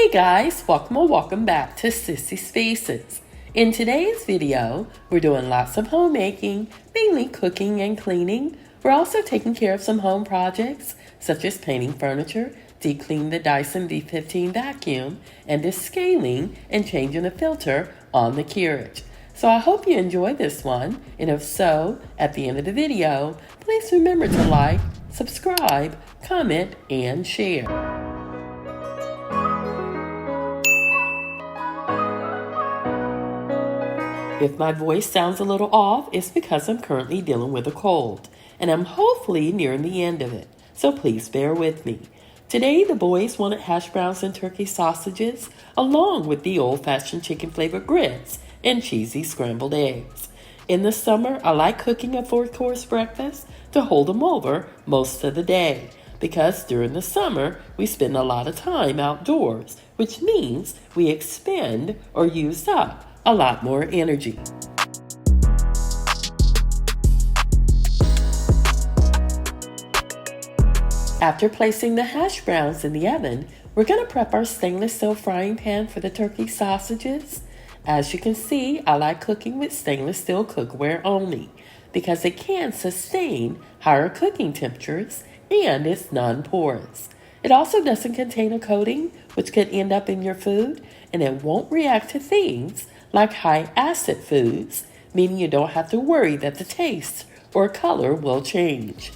Hey guys, welcome back to Sissy Spaces. In today's video, we're doing lots of homemaking, mainly cooking and cleaning. We're also taking care of some home projects, such as painting furniture, decleaning the Dyson V15 vacuum, and descaling and changing the filter on the carriage. So I hope you enjoy this one, and if so, at the end of the video, please remember to like, subscribe, comment, and share. If my voice sounds a little off, it's because I'm currently dealing with a cold, and I'm hopefully nearing the end of it, so please bear with me. Today, the boys wanted hash browns and turkey sausages, along with the old-fashioned chicken-flavored grits and cheesy scrambled eggs. In the summer, I like cooking a fourth-course breakfast to hold them over most of the day, because during the summer, we spend a lot of time outdoors, which means we expend or use up a lot more energy. After placing the hash browns in the oven, we're going to prep our stainless steel frying pan for the turkey sausages. As you can see, I like cooking with stainless steel cookware only because it can sustain higher cooking temperatures and it's non-porous. It also doesn't contain a coating, which could end up in your food, and it won't react to things like high acid foods, meaning you don't have to worry that the taste or color will change.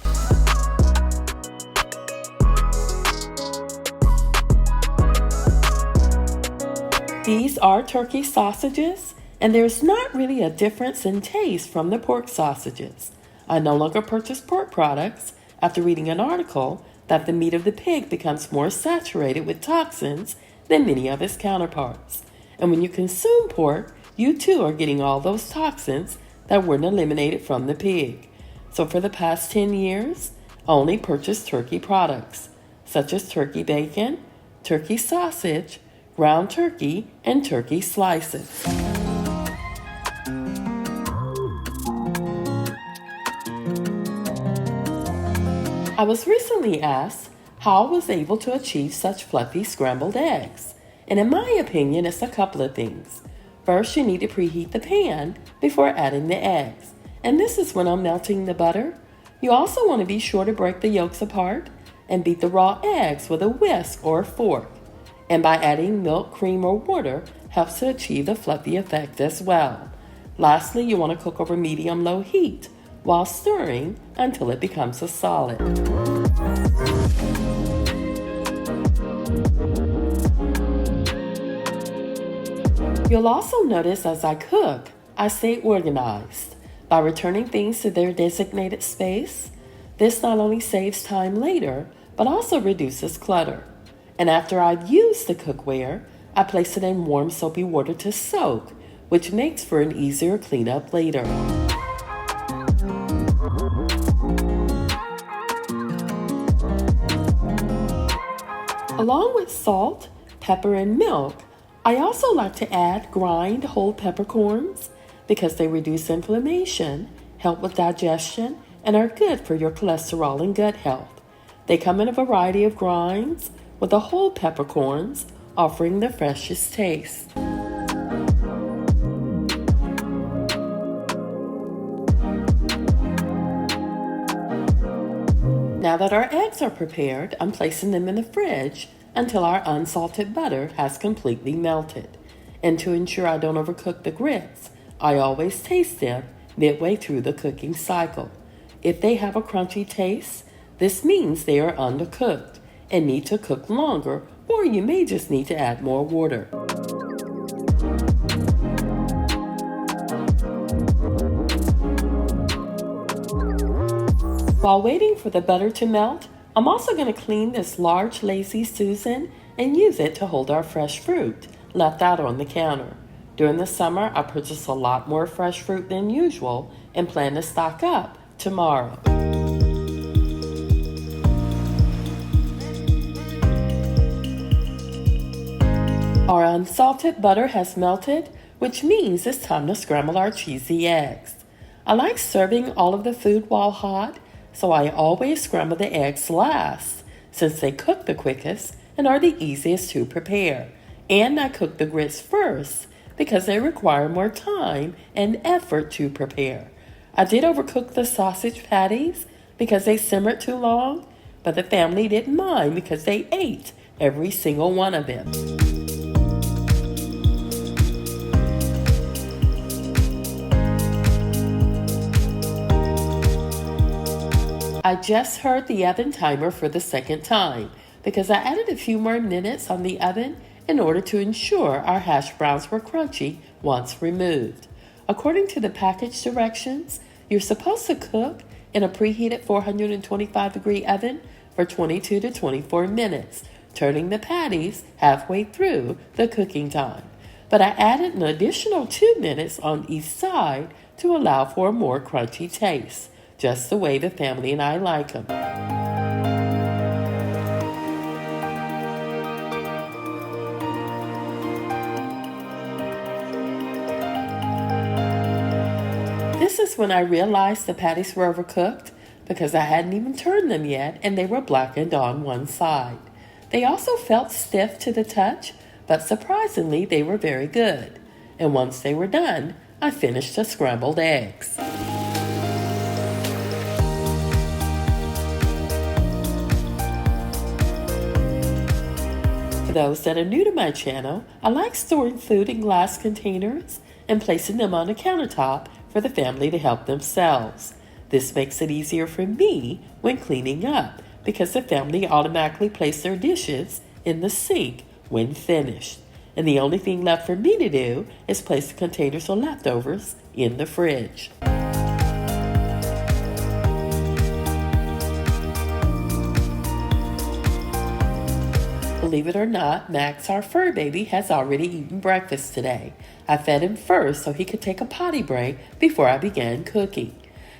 These are turkey sausages, and there's not really a difference in taste from the pork sausages. I no longer purchase pork products after reading an article that the meat of the pig becomes more saturated with toxins than many of its counterparts. And when you consume pork, you too are getting all those toxins that weren't eliminated from the pig. So for the past 10 years, I only purchased turkey products, such as turkey bacon, turkey sausage, ground turkey, and turkey slices. I was recently asked how I was able to achieve such fluffy scrambled eggs. And in my opinion, it's a couple of things. First, you need to preheat the pan before adding the eggs. And this is when I'm melting the butter. You also want to be sure to break the yolks apart and beat the raw eggs with a whisk or a fork. And by adding milk, cream, or water helps to achieve the fluffy effect as well. Lastly, you want to cook over medium-low heat while stirring until it becomes a solid. You'll also notice as I cook, I stay organized by returning things to their designated space. This not only saves time later, but also reduces clutter. And after I've used the cookware, I place it in warm soapy water to soak, which makes for an easier cleanup later. Along with salt, pepper, and milk, I also like to add grind whole peppercorns because they reduce inflammation, help with digestion, and are good for your cholesterol and gut health. They come in a variety of grinds, with the whole peppercorns offering the freshest taste. Now that our eggs are prepared, I'm placing them in the fridge until our unsalted butter has completely melted. And to ensure I don't overcook the grits, I always taste them midway through the cooking cycle. If they have a crunchy taste, this means they are undercooked and need to cook longer, or you may just need to add more water. While waiting for the butter to melt, I'm also going to clean this large Lazy Susan and use it to hold our fresh fruit left out on the counter. During the summer, I purchase a lot more fresh fruit than usual and plan to stock up tomorrow. Our unsalted butter has melted, which means it's time to scramble our cheesy eggs. I like serving all of the food while hot, so I always scramble the eggs last, since they cook the quickest and are the easiest to prepare. And I cook the grits first because they require more time and effort to prepare. I did overcook the sausage patties because they simmered too long, but the family didn't mind because they ate every single one of them. I just heard the oven timer for the second time because I added a few more minutes on the oven in order to ensure our hash browns were crunchy once removed. According to the package directions, you're supposed to cook in a preheated 425-degree oven for 22 to 24 minutes, turning the patties halfway through the cooking time. But I added an additional 2 minutes on each side to allow for a more crunchy taste, just the way the family and I like them. This is when I realized the patties were overcooked because I hadn't even turned them yet and they were blackened on one side. They also felt stiff to the touch, but surprisingly they were very good. And once they were done, I finished the scrambled eggs. For those that are new to my channel, I like storing food in glass containers and placing them on the countertop for the family to help themselves. This makes it easier for me when cleaning up because the family automatically place their dishes in the sink when finished. And the only thing left for me to do is place the containers of leftovers in the fridge. Believe it or not, Max, our fur baby, has already eaten breakfast today. I fed him first so he could take a potty break before I began cooking.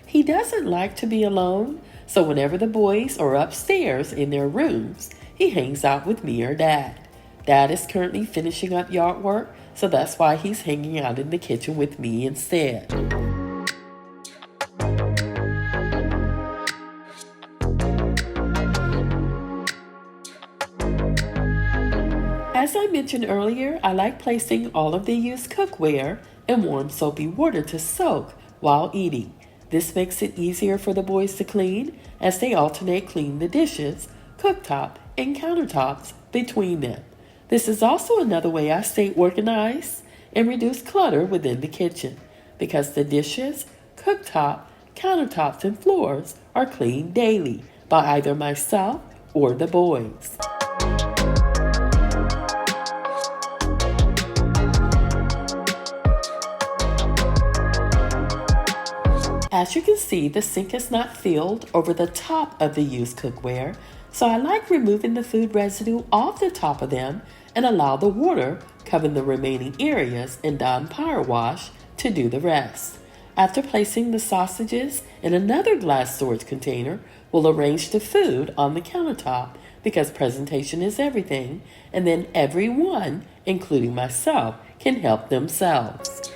He doesn't like to be alone, so whenever the boys are upstairs in their rooms, he hangs out with me or Dad. Dad is currently finishing up yard work, so that's why he's hanging out in the kitchen with me instead. As I mentioned earlier, I like placing all of the used cookware in warm soapy water to soak while eating. This makes it easier for the boys to clean as they alternate cleaning the dishes, cooktop, and countertops between them. This is also another way I stay organized and reduce clutter within the kitchen because the dishes, cooktop, countertops, and floors are cleaned daily by either myself or the boys. As you can see, the sink is not filled over the top of the used cookware, so I like removing the food residue off the top of them and allow the water covering the remaining areas in Dawn Power Wash to do the rest. After placing the sausages in another glass storage container, we'll arrange the food on the countertop because presentation is everything, and then everyone, including myself, can help themselves.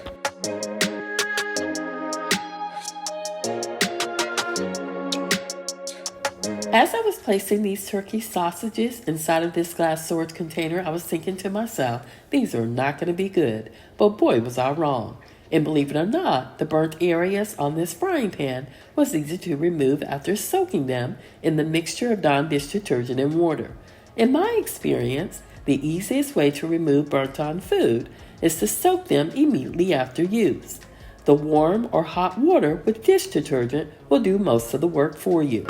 As I was placing these turkey sausages inside of this glass storage container, I was thinking to myself, these are not going to be good. But boy, was I wrong. And believe it or not, the burnt areas on this frying pan was easy to remove after soaking them in the mixture of Dawn dish detergent and water. In my experience, the easiest way to remove burnt-on food is to soak them immediately after use. The warm or hot water with dish detergent will do most of the work for you.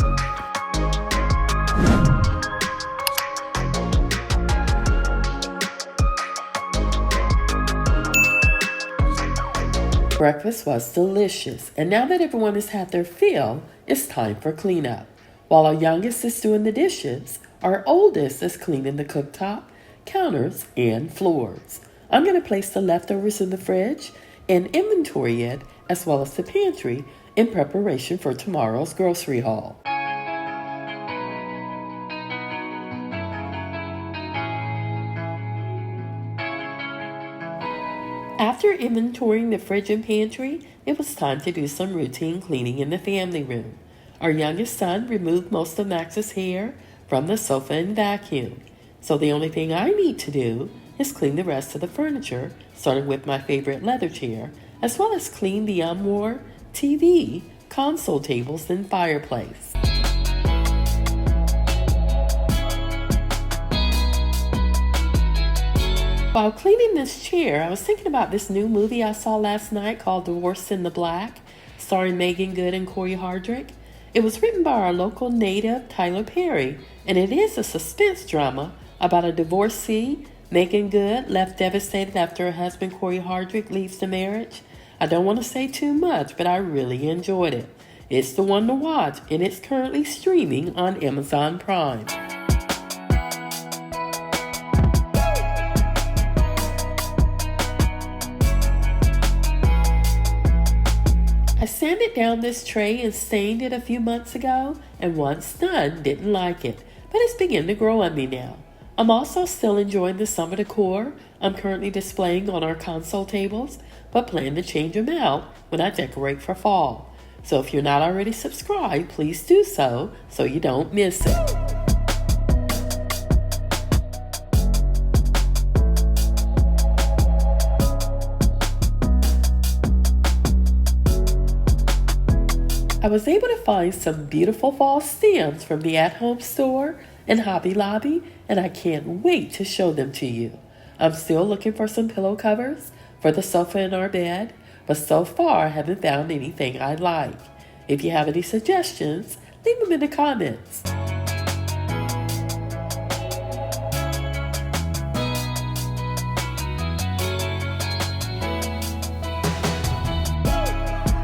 Breakfast was delicious, and now that everyone has had their fill, it's time for cleanup. While our youngest is doing the dishes, our oldest is cleaning the cooktop, counters, and floors. I'm going to place the leftovers in the fridge and inventory it, as well as the pantry, in preparation for tomorrow's grocery haul. After inventorying the fridge and pantry, it was time to do some routine cleaning in the family room. Our youngest son removed most of Max's hair from the sofa and vacuum. So the only thing I need to do is clean the rest of the furniture, starting with my favorite leather chair, as well as clean the unworn TV, console tables, and fireplace. While cleaning this chair, I was thinking about this new movie I saw last night called Divorced in the Black, starring Megan Good and Corey Hardrick. It was written by our local native, Tyler Perry, and it is a suspense drama about a divorcee, Megan Good, left devastated after her husband, Corey Hardrick, leaves the marriage. I don't want to say too much, but I really enjoyed it. It's the one to watch, and it's currently streaming on Amazon Prime. I sanded down this tray and stained it a few months ago, and once done, didn't like it, but it's beginning to grow on me now. I'm also still enjoying the summer decor I'm currently displaying on our console tables, but plan to change them out when I decorate for fall. So if you're not already subscribed, please do so you don't miss it. I was able to find some beautiful fall stems from the at-home store and Hobby Lobby, and I can't wait to show them to you. I'm still looking for some pillow covers for the sofa in our bed, but so far I haven't found anything I like. If you have any suggestions, leave them in the comments.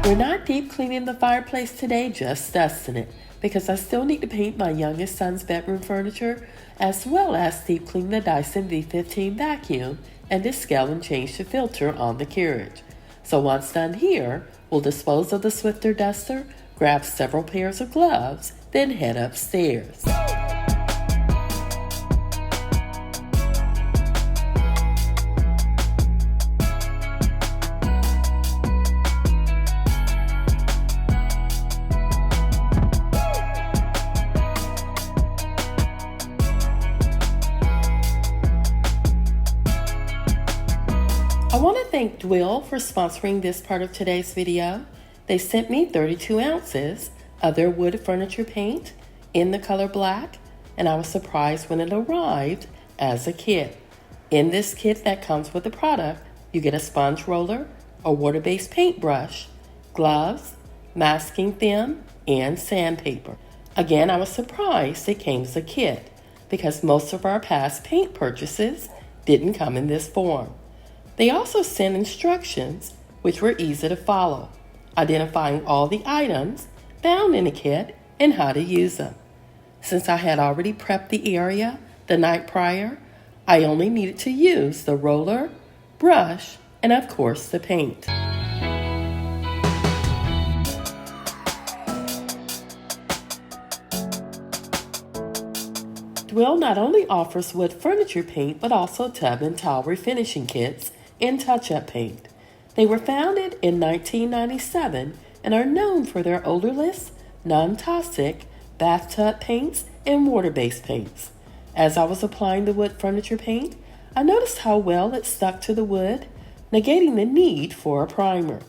We're not deep cleaning the fireplace today, just dusting it, because I still need to paint my youngest son's bedroom furniture, as well as deep clean the Dyson V15 vacuum and Descaling and change the filter on the carriage. So once done here, we'll dispose of the Swiffer duster, grab several pairs of gloves, then head upstairs. I want to thank DWIL for sponsoring this part of today's video. They sent me 32 ounces of their wood furniture paint in the color black, and I was surprised when it arrived as a kit. In this kit that comes with the product, you get a sponge roller, a water-based paintbrush, gloves, masking film, and sandpaper. Again, I was surprised it came as a kit because most of our past paint purchases didn't come in this form. They also sent instructions, which were easy to follow, identifying all the items found in the kit and how to use them. Since I had already prepped the area the night prior, I only needed to use the roller, brush, and of course the paint. DWIL not only offers wood furniture paint, but also tub and tile refinishing kits and touch-up paint. They were founded in 1997 and are known for their odorless, non-toxic bathtub paints and water-based paints. As I was applying the wood furniture paint, I noticed how well it stuck to the wood, negating the need for a primer,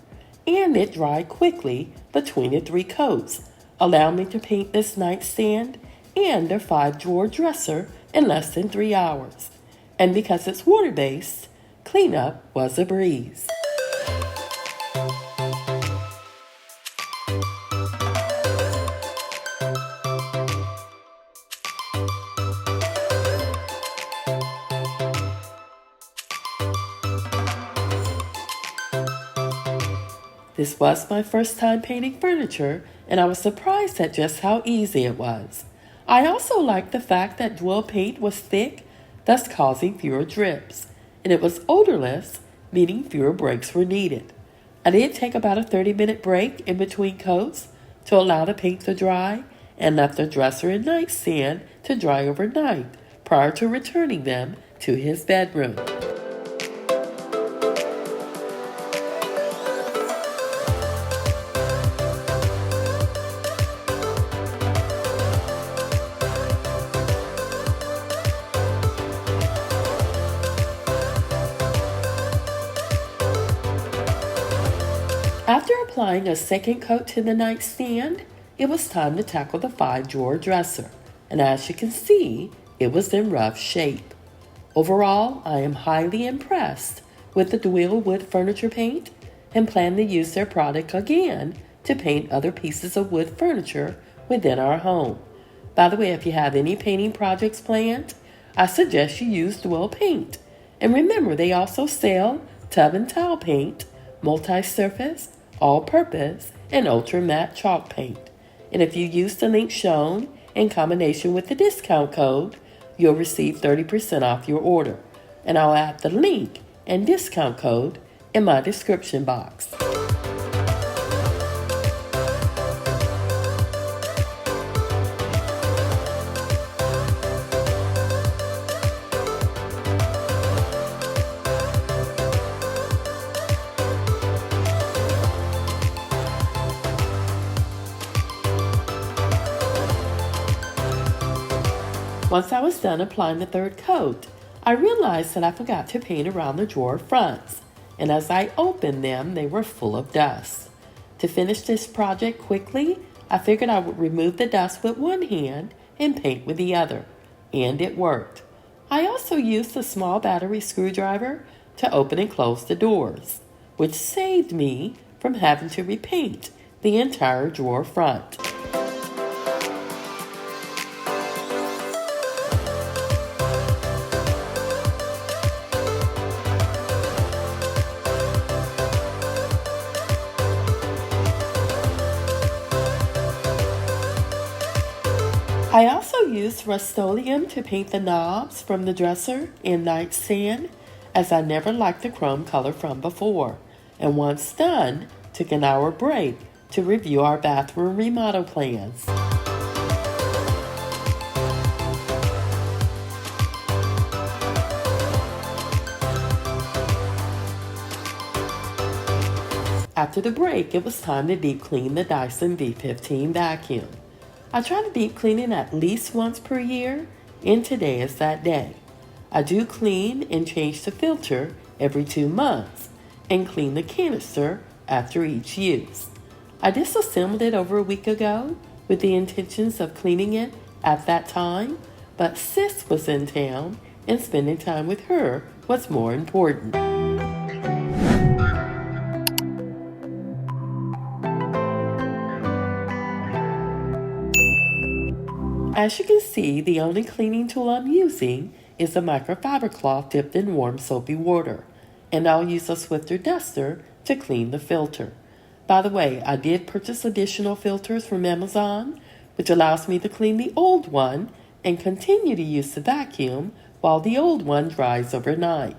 and it dried quickly between the 3 coats, allowing me to paint this nightstand and their 5-drawer dresser in less than 3 hours. And because it's water-based, cleanup was a breeze. This was my first time painting furniture, and I was surprised at just how easy it was. I also liked the fact that DWIL paint was thick, thus causing fewer drips, and it was odorless, meaning fewer breaks were needed. I did take about a 30-minute break in between coats to allow the paint to dry, and left the dresser and nightstand to dry overnight prior to returning them to his bedroom. applying a second coat to the nightstand, it was time to tackle the 5-drawer dresser, and as you can see, it was in rough shape. Overall, I am highly impressed with the DWIL wood furniture paint and plan to use their product again to paint other pieces of wood furniture within our home. By the way, if you have any painting projects planned, I suggest you use DWIL paint. And remember, they also sell tub and tile paint, multi-surface, all-purpose, and ultra-matte chalk paint. And if you use the link shown in combination with the discount code, you'll receive 30% off your order. And I'll add the link and discount code in my description box. Once I was done applying the third coat, I realized that I forgot to paint around the drawer fronts, and as I opened them, they were full of dust. To finish this project quickly, I figured I would remove the dust with one hand and paint with the other, and it worked. I also used a small battery screwdriver to open and close the doors, which saved me from having to repaint the entire drawer front. I also used Rust-Oleum to paint the knobs from the dresser and nightstand, as I never liked the chrome color from before, and once done, took an hour break to review our bathroom remodel plans. After the break, it was time to deep clean the Dyson V15 vacuum. I try to deep clean it at least once per year, and today is that day. I do clean and change the filter every 2 months, and clean the canister after each use. I disassembled it over a week ago with the intentions of cleaning it at that time, but Sis was in town, and spending time with her was more important. As you can see, the only cleaning tool I'm using is a microfiber cloth dipped in warm soapy water, and I'll use a Swiffer duster to clean the filter. By the way, I did purchase additional filters from Amazon, which allows me to clean the old one and continue to use the vacuum while the old one dries overnight.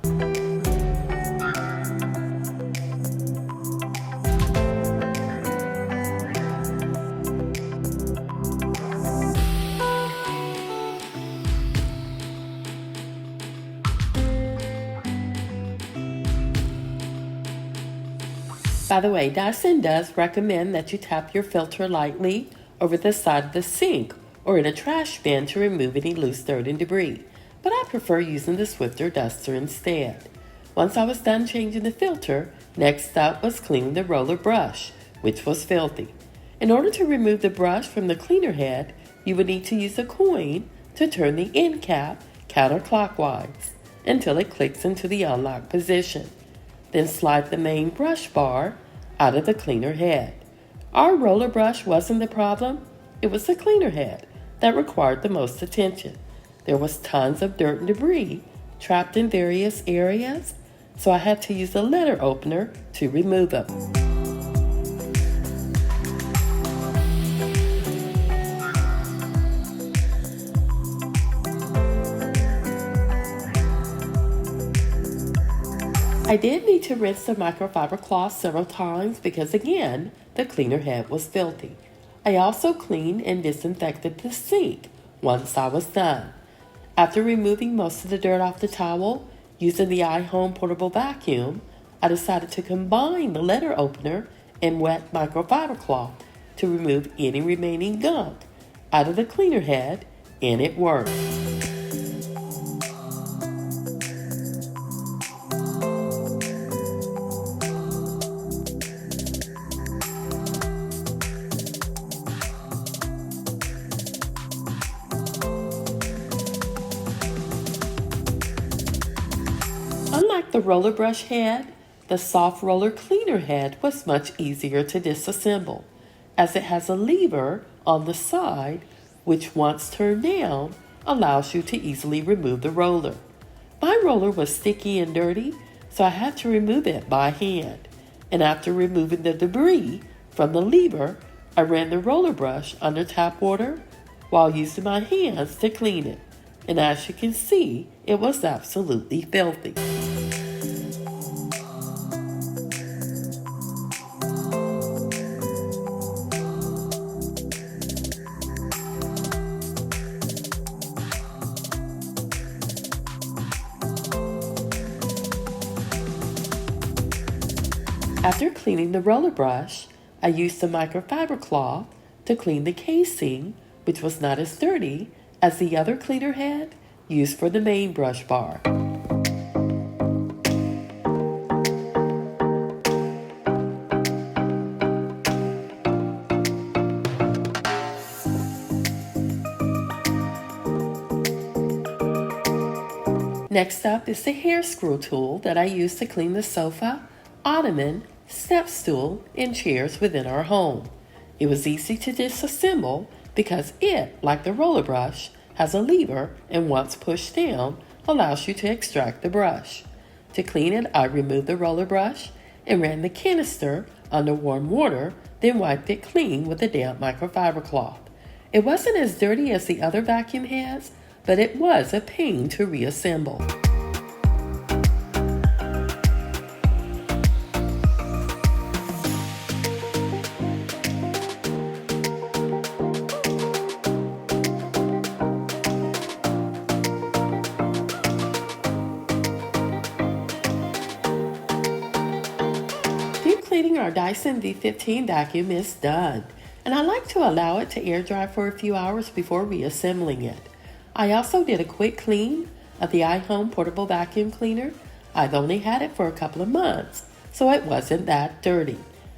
By the way, Dyson does recommend that you tap your filter lightly over the side of the sink or in a trash bin to remove any loose dirt and debris, but I prefer using the Swiffer duster instead. Once I was done changing the filter, next up was cleaning the roller brush, which was filthy. In order to remove the brush from the cleaner head, you would need to use a coin to turn the end cap counterclockwise until it clicks into the unlock position. Then slide the main brush bar out of the cleaner head. Our roller brush wasn't the problem, it was the cleaner head that required the most attention. There was tons of dirt and debris trapped in various areas, so I had to use a letter opener to remove them. I did need to rinse the microfiber cloth several times because, again, the cleaner head was filthy. I also cleaned and disinfected the sink once I was done. After removing most of the dirt off the towel, using the iHome portable vacuum, I decided to combine the letter opener and wet microfiber cloth to remove any remaining gunk out of the cleaner head, and it worked. the roller brush head, the soft roller cleaner head was much easier to disassemble, as it has a lever on the side which, once turned down, allows you to easily remove the roller. My roller was sticky and dirty, so I had to remove it by hand, and after removing the debris from the lever, I ran the roller brush under tap water while using my hands to clean it, and as you can see, it was absolutely filthy. After cleaning the roller brush, I used the microfiber cloth to clean the casing, which was not as dirty as the other cleaner head used for the main brush bar. Next up is the hair screw tool that I use to clean the sofa, ottoman, step stool, and chairs within our home. It was easy to disassemble because it, like the roller brush, has a lever and once pushed down, allows you to extract the brush. To clean it, I removed the roller brush and ran the canister under warm water, then wiped it clean with a damp microfiber cloth. It wasn't as dirty as the other vacuum heads, but it was a pain to reassemble. Cleaning our Dyson V15 vacuum is done, and I like to allow it to air dry for a few hours before reassembling it. I also did a quick clean of the iHome portable vacuum cleaner. I've only had it for a couple of months, so it wasn't that dirty.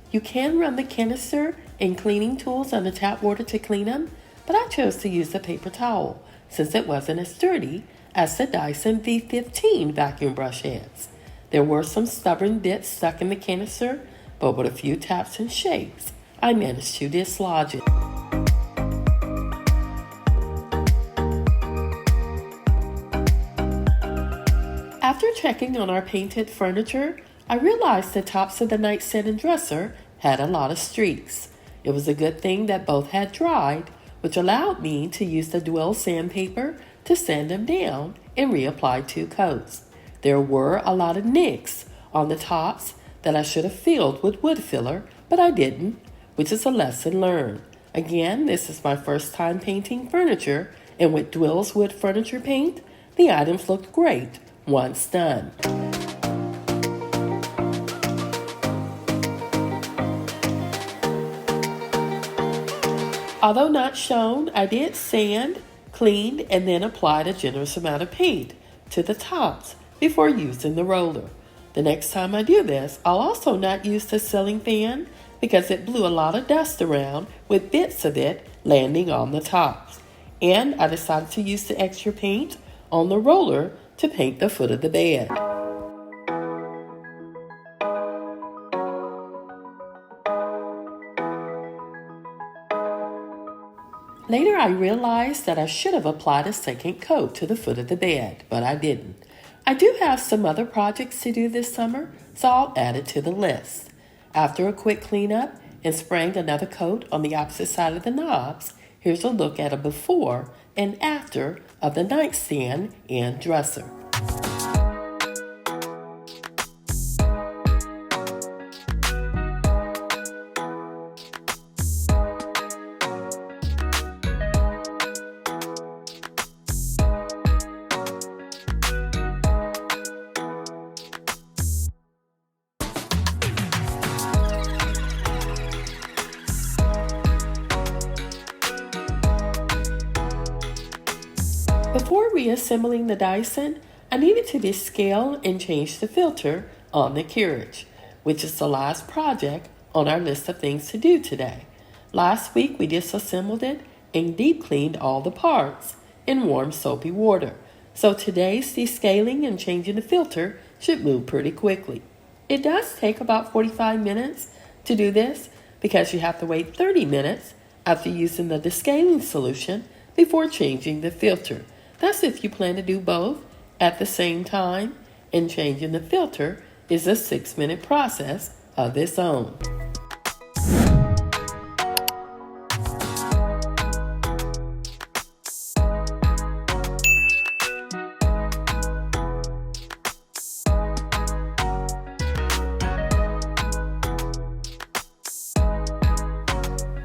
You can run the canister and cleaning tools under tap water to clean them, but I chose to use a paper towel since it wasn't as dirty as the Dyson V15 vacuum brush heads. There were some stubborn bits stuck in the canister, but with a few taps and shakes, I managed to dislodge it. After checking on our painted furniture, I realized the tops of the nightstand and dresser had a lot of streaks. It was a good thing that both had dried, which allowed me to use the DWIL sandpaper to sand them down and reapply 2 coats. There were a lot of nicks on the tops that I should have filled with wood filler, but I didn't, which is a lesson learned. Again, this is my first time painting furniture, and with DWIL's wood furniture paint, the items looked great once done. Although not shown, I did sand, cleaned, and then applied a generous amount of paint to the tops before using the roller. The next time I do this, I'll also not use the ceiling fan because it blew a lot of dust around with bits of it landing on the tops. And I decided to use the extra paint on the roller to paint the foot of the bed. Later I realized that I should have applied a second coat to the foot of the bed, but I didn't. I do have some other projects to do this summer, so I'll add it to the list. After a quick cleanup and spraying another coat on the opposite side of the knobs, here's a look at a before and after of the nightstand and dresser. Before reassembling the Dyson, I needed to descale and change the filter on the carriage, which is the last project on our list of things to do today. Last week we disassembled it and deep cleaned all the parts in warm soapy water. So today's descaling and changing the filter should move pretty quickly. It does take about 45 minutes to do this because you have to wait 30 minutes after using the descaling solution before changing the filter. That's if you plan to do both at the same time, and changing the filter is a 6-minute process of its own.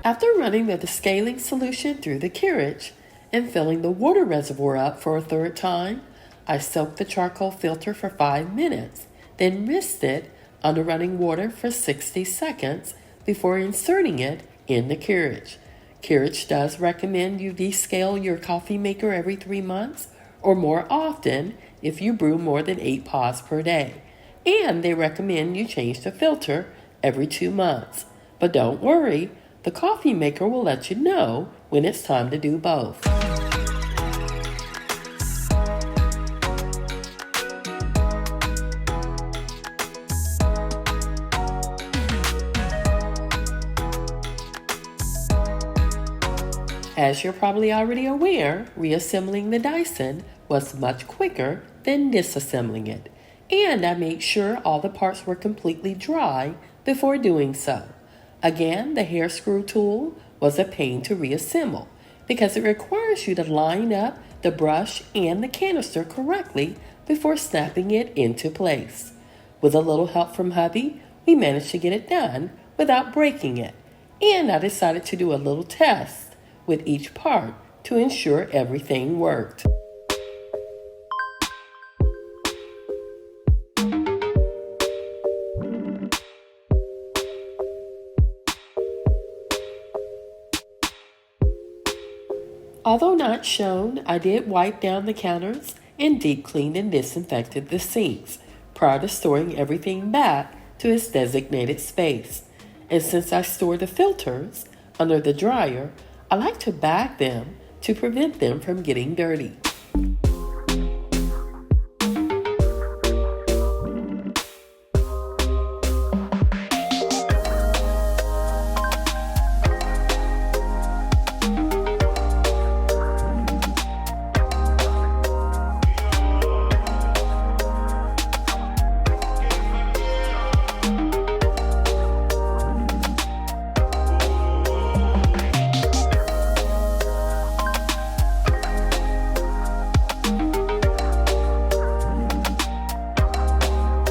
After running the descaling solution through the carriage and filling the water reservoir up for a third time, I soaked the charcoal filter for 5 minutes, then rinsed it under running water for 60 seconds before inserting it in the carriage. Carriage does recommend you descale your coffee maker every 3 months or more often if you brew more than 8 pods per day. And they recommend you change the filter every 2 months. But don't worry, the coffee maker will let you know when it's time to do both. As you're probably already aware, reassembling the Dyson was much quicker than disassembling it, and I made sure all the parts were completely dry before doing so. Again, the hair screw tool was a pain to reassemble because it requires you to line up the brush and the canister correctly before snapping it into place. With a little help from hubby, we managed to get it done without breaking it, and I decided to do a little test with each part to ensure everything worked. Although not shown, I did wipe down the counters and deep cleaned and disinfected the sinks prior to storing everything back to its designated space. And since I store the filters under the dryer, I like to bag them to prevent them from getting dirty.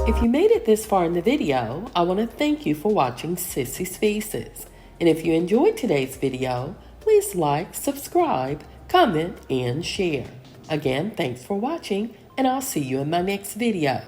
If you made it this far in the video, I want to thank you for watching Sissy's Faces. And if you enjoyed today's video, please like, subscribe, comment, and share. Again, thanks for watching, and I'll see you in my next video.